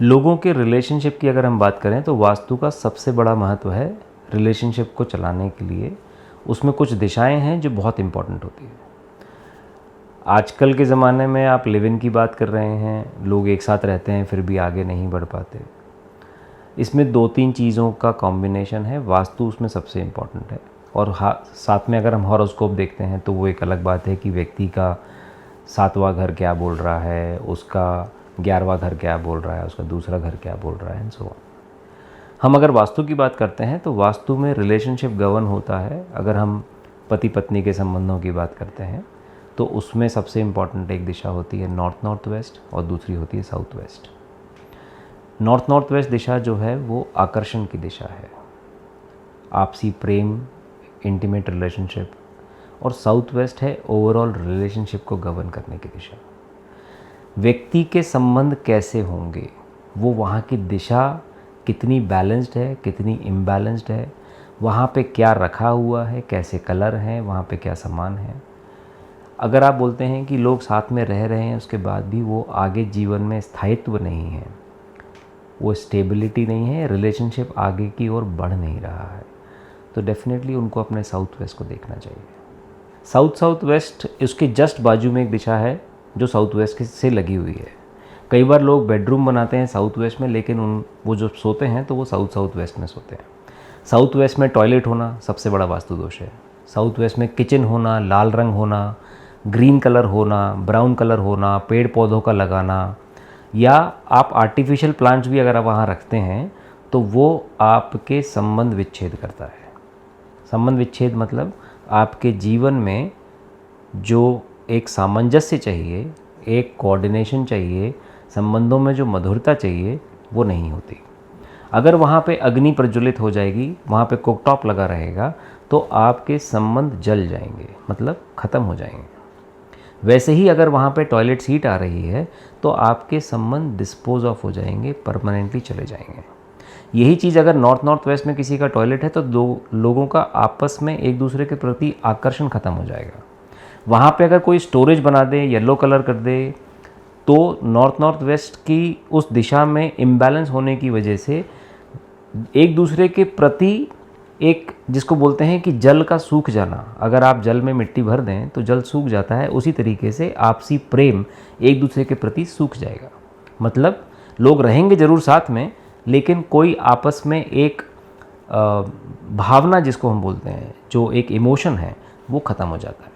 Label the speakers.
Speaker 1: लोगों के रिलेशनशिप की अगर हम बात करें तो वास्तु का सबसे बड़ा महत्व है रिलेशनशिप को चलाने के लिए। उसमें कुछ दिशाएं हैं जो बहुत इम्पॉर्टेंट होती है। आजकल के ज़माने में आप लिव इन की बात कर रहे हैं, लोग एक साथ रहते हैं फिर भी आगे नहीं बढ़ पाते। इसमें 2-3 चीज़ों का कॉम्बिनेशन है, वास्तु उसमें सबसे इम्पॉर्टेंट है। और साथ में अगर हम हॉरोस्कोप देखते हैं तो वो एक अलग बात है कि व्यक्ति का 7वां घर क्या बोल रहा है, उसका 11वां घर क्या बोल रहा है, उसका दूसरा घर क्या बोल रहा है एंड सो ऑन। हम अगर वास्तु की बात करते हैं तो वास्तु में रिलेशनशिप गवर्न होता है। अगर हम पति पत्नी के संबंधों की बात करते हैं तो उसमें सबसे इम्पॉर्टेंट एक दिशा होती है नॉर्थ नॉर्थ वेस्ट और दूसरी होती है south west. North north west दिशा जो है वो आकर्षण की दिशा है, आपसी प्रेम, इंटीमेट रिलेशनशिप। और साउथ वेस्ट है ओवरऑल रिलेशनशिप को गवर्न करने की दिशा। व्यक्ति के संबंध कैसे होंगे, वो वहाँ की दिशा कितनी बैलेंस्ड है, कितनी इम्बैलेंस्ड है, वहाँ पे क्या रखा हुआ है, कैसे कलर हैं, वहाँ पे क्या सामान है। अगर आप बोलते हैं कि लोग साथ में रह रहे हैं उसके बाद भी वो आगे जीवन में स्थायित्व नहीं है, वो स्टेबिलिटी नहीं है, रिलेशनशिप आगे की ओर बढ़ नहीं रहा है, तो डेफिनेटली उनको अपने साउथ वेस्ट को देखना चाहिए। साउथ वेस्ट उसके जस्ट बाजू में एक दिशा है जो साउथ वेस्ट से लगी हुई है। कई बार लोग बेडरूम बनाते हैं साउथ वेस्ट में, लेकिन वो जो सोते हैं तो वो साउथ वेस्ट में सोते हैं। साउथ वेस्ट में टॉयलेट होना सबसे बड़ा वास्तु दोष है। साउथ वेस्ट में किचन होना, लाल रंग होना, ग्रीन कलर होना, ब्राउन कलर होना, पेड़ पौधों का लगाना, या आप आर्टिफिशियल प्लांट्स भी अगर आप वहाँ रखते हैं तो वो आपके संबंध विच्छेद करता है। संबंध विच्छेद मतलब आपके जीवन में जो एक सामंजस्य चाहिए, एक कोऑर्डिनेशन चाहिए, संबंधों में जो मधुरता चाहिए वो नहीं होती। अगर वहाँ पे अग्नि प्रज्वलित हो जाएगी, वहाँ पे कुकटॉप लगा रहेगा, तो आपके संबंध जल जाएंगे, मतलब ख़त्म हो जाएंगे। वैसे ही अगर वहाँ पे टॉयलेट सीट आ रही है तो आपके संबंध डिस्पोज ऑफ हो जाएंगे, परमानेंटली चले जाएंगे। यही चीज़ अगर नॉर्थ वेस्ट में किसी का टॉयलेट है तो लोगों का आपस में एक दूसरे के प्रति आकर्षण ख़त्म हो जाएगा। वहाँ पे अगर कोई स्टोरेज बना दे, येलो कलर कर दे, तो नॉर्थ वेस्ट की उस दिशा में इम्बैलेंस होने की वजह से एक दूसरे के प्रति एक, जिसको बोलते हैं कि जल का सूख जाना, अगर आप जल में मिट्टी भर दें तो जल सूख जाता है, उसी तरीके से आपसी प्रेम एक दूसरे के प्रति सूख जाएगा। मतलब लोग रहेंगे ज़रूर साथ में, लेकिन कोई आपस में एक भावना जिसको हम बोलते हैं, जो एक इमोशन है, वो ख़त्म हो जाता है।